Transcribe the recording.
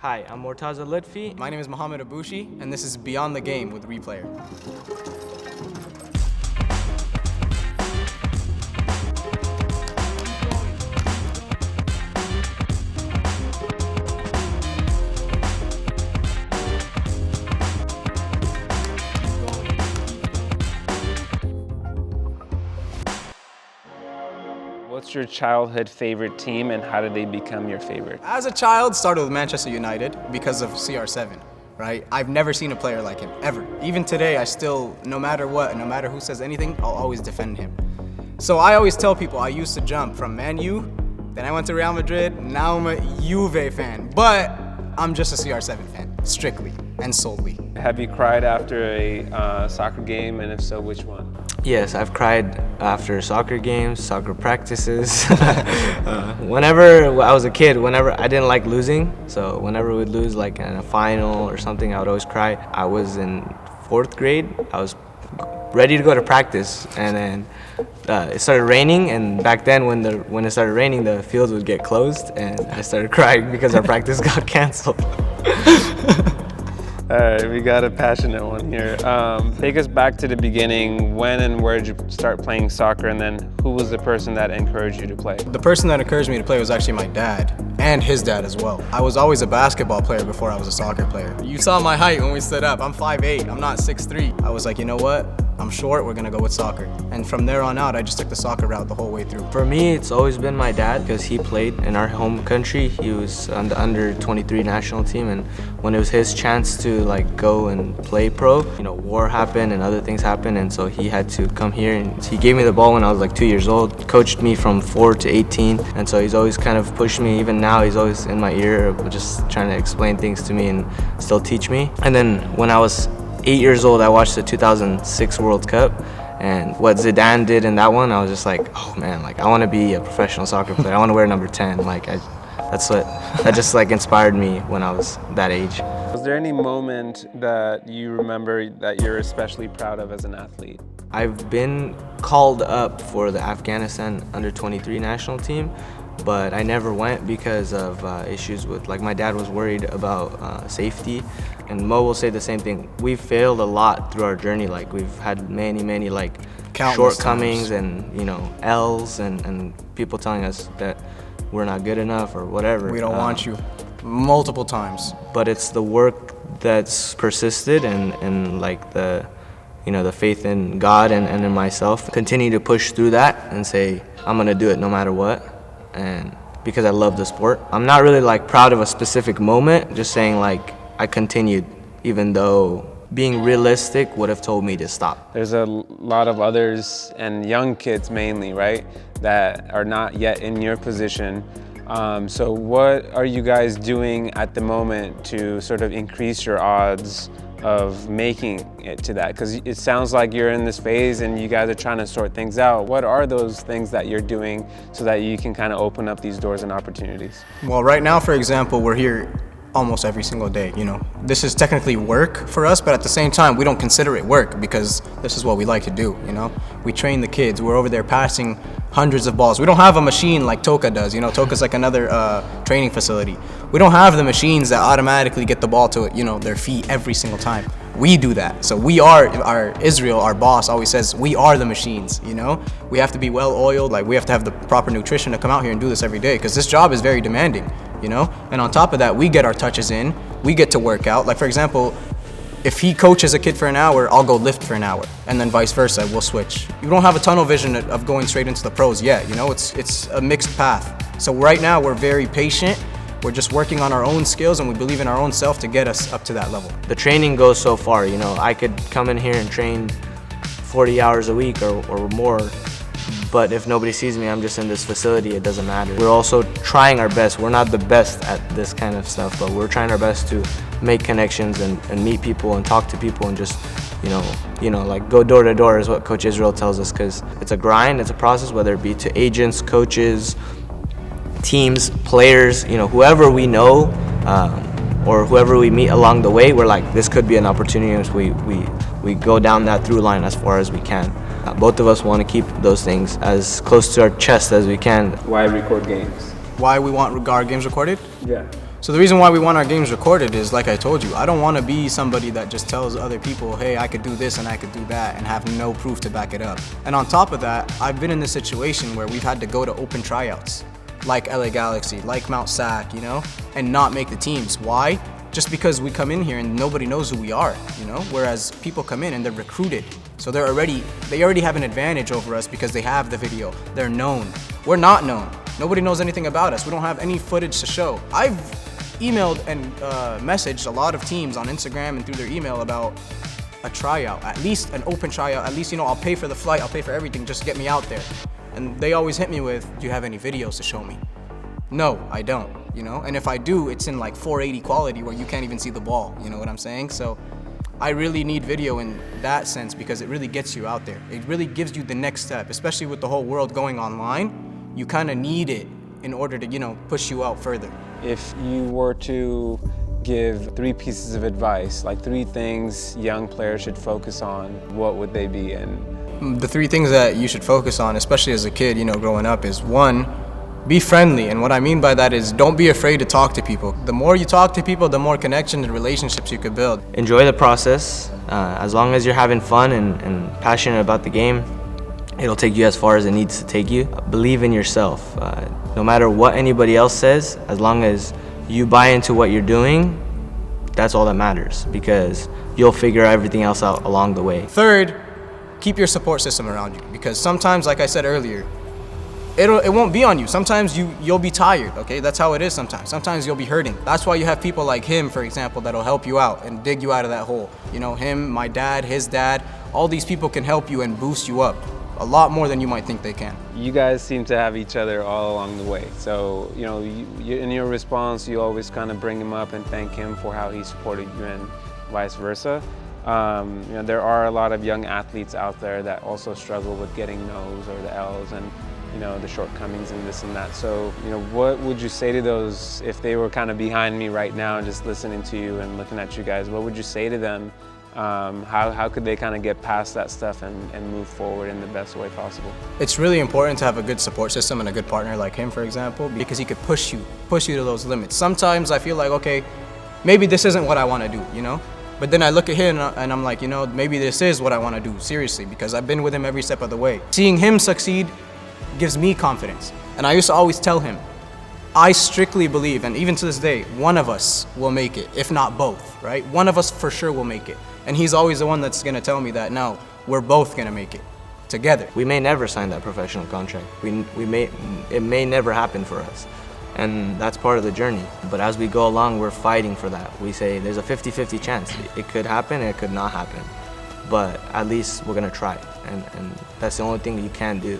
Hi, I'm Mortaza Lutfi. My name is Mohammed Abushi, and this is Beyond the Game with Replayer. What's your childhood favorite team and how did they become your favorite? As a child, started with Manchester United because of CR7, right? I've never seen a player like him, ever. Even today, I still, no matter what, no matter who says anything, I'll always defend him. So I always tell people I used to jump from Man U, then I went to Real Madrid, now I'm a Juve fan. But I'm just a CR7 fan, strictly and solely. Have you cried after a soccer game, and if so, which one? Yes, I've cried after soccer games, soccer practices. Whenever I was a kid, whenever I didn't like losing, so whenever we'd lose like in a final or something, I would always cry. I was in 4th grade. I was ready to go to practice, and then it started raining. And back then, when it started raining, the fields would get closed, and I started crying because our practice got canceled. All right, we got a passionate one here. Take us back to the beginning. When and where did you start playing soccer, and then who was the person that encouraged you to play? The person that encouraged me to play was actually my dad, and his dad as well. I was always a basketball player before I was a soccer player. You saw my height when we stood up. I'm 5'8", I'm not 6'3". I was like, you know what? I'm short, we're gonna go with soccer. And from there on out, I just took the soccer route the whole way through. For me, it's always been my dad because he played in our home country. He was on the under-23 national team, and when it was his chance to like go and play pro, you know, war happened and other things happened, and so he had to come here. And he gave me the ball when I was like 2 years old, coached me from 4 to 18, and so he's always kind of pushed me. Even now, he's always in my ear, just trying to explain things to me and still teach me. And then when I was 8 years old, I watched the 2006 World Cup, and what Zidane did in that one, I was just like, oh man, like I want to be a professional soccer player. I want to wear number 10. Like that just like inspired me when I was that age. Was there any moment that you remember that you're especially proud of as an athlete? I've been called up for the Afghanistan under-23 national team, but I never went because of issues with, like, my dad was worried about safety, and Mo will say the same thing. We've failed a lot through our journey. Like, we've had many like Countless shortcomings times. And, you know, L's and people telling us that we're not good enough or whatever. We don't want you, multiple times. But it's the work that's persisted and like the, you know, the faith in God and in myself. Continue to push through that and say, I'm gonna do it no matter what. And because I love the sport. I'm not really like proud of a specific moment, just saying like I continued even though being realistic would have told me to stop. There's a lot of others, and young kids mainly, right, that are not yet in your position. So what are you guys doing at the moment to sort of increase your odds of making it to that? Because it sounds like you're in this phase and you guys are trying to sort things out. What are those things that you're doing so that you can kind of open up these doors and opportunities? Well, right now, for example, we're here almost every single day, you know. This is technically work for us, but at the same time, we don't consider it work because this is what we like to do, you know. We train the kids. We're over there passing hundreds of balls. We don't have a machine like Toka does, you know. Toka's like another training facility. We don't have the machines that automatically get the ball to, you know, their feet every single time. We do that. So we are, Israel, our boss, always says, we are the machines, you know? We have to be well oiled, like we have to have the proper nutrition to come out here and do this every day because this job is very demanding, you know? And on top of that, we get our touches in, we get to work out. Like for example, if he coaches a kid for an hour, I'll go lift for an hour, and then vice versa, we'll switch. You don't have a tunnel vision of going straight into the pros yet, you know? It's a mixed path. So right now, we're very patient. We're just working on our own skills, and we believe in our own self to get us up to that level. The training goes so far, you know. I could come in here and train 40 hours a week or more, but if nobody sees me, I'm just in this facility, it doesn't matter. We're also trying our best. We're not the best at this kind of stuff, but we're trying our best to make connections and meet people and talk to people and just, you know, like go door to door is what Coach Israel tells us, because it's a grind, it's a process, whether it be to agents, coaches, teams, players, you know, whoever we know or whoever we meet along the way, we're like, this could be an opportunity as we go down that through line as far as we can. Both of us want to keep those things as close to our chest as we can. Why record games? Why we want our games recorded? Yeah. So the reason why we want our games recorded is, like I told you, I don't want to be somebody that just tells other people, hey, I could do this and I could do that, and have no proof to back it up. And on top of that, I've been in this situation where we've had to go to open tryouts, like LA Galaxy, like Mount Sac, you know, and not make the teams. Why? Just because we come in here and nobody knows who we are, you know? Whereas people come in and they're recruited. So they already have an advantage over us because they have the video. They're known. We're not known. Nobody knows anything about us. We don't have any footage to show. I've emailed and messaged a lot of teams on Instagram and through their email about a tryout, at least an open tryout. At least, you know, I'll pay for the flight, I'll pay for everything, just get me out there. And they always hit me with, do you have any videos to show me? No, I don't, you know? And if I do, it's in like 480 quality where you can't even see the ball, you know what I'm saying? So I really need video in that sense because it really gets you out there. It really gives you the next step, especially with the whole world going online. You kind of need it in order to, you know, push you out further. If you were to give 3 pieces of advice, like 3 things young players should focus on, what would they be? And the 3 things that you should focus on, especially as a kid, you know, growing up, is 1, be friendly. And what I mean by that is don't be afraid to talk to people. The more you talk to people, the more connection and relationships you could build. Enjoy the process. As long as you're having fun and passionate about the game, it'll take you as far as it needs to take you. Believe in yourself. No matter what anybody else says, as long as you buy into what you're doing, that's all that matters, because you'll figure everything else out along the way. 3rd, keep your support system around you, because sometimes, like I said earlier, it won't be on you. Sometimes you'll be tired, okay? That's how it is sometimes. Sometimes you'll be hurting. That's why you have people like him, for example, that'll help you out and dig you out of that hole. You know, him, my dad, his dad, all these people can help you and boost you up a lot more than you might think they can. you guys seem to have each other all along the way. So, you know, in your response, you always kind of bring him up and thank him for how he supported you and vice versa. You know, there are a lot of young athletes out there that also struggle with getting no's or the L's and, you know, the shortcomings and this and that. So, you know, what would you say to those if they were kind of behind me right now and just listening to you and looking at you guys? What would you say to them? How could they kind of get past that stuff and move forward in the best way possible? It's really important to have a good support system and a good partner like him, for example, because he could push you to those limits. Sometimes I feel like, okay, maybe this isn't what I want to do, you know? But then I look at him and I'm like, you know, maybe this is what I want to do, seriously, because I've been with him every step of the way. Seeing him succeed gives me confidence. And I used to always tell him, I strictly believe, and even to this day, one of us will make it, if not both, right? One of us for sure will make it. And he's always the one that's gonna tell me that, no, we're both gonna make it, together. We may never sign that professional contract. It may never happen for us. And that's part of the journey. But as we go along, we're fighting for that. We say there's a 50-50 chance. It could happen, it could not happen. But at least we're gonna try. And that's the only thing that you can do.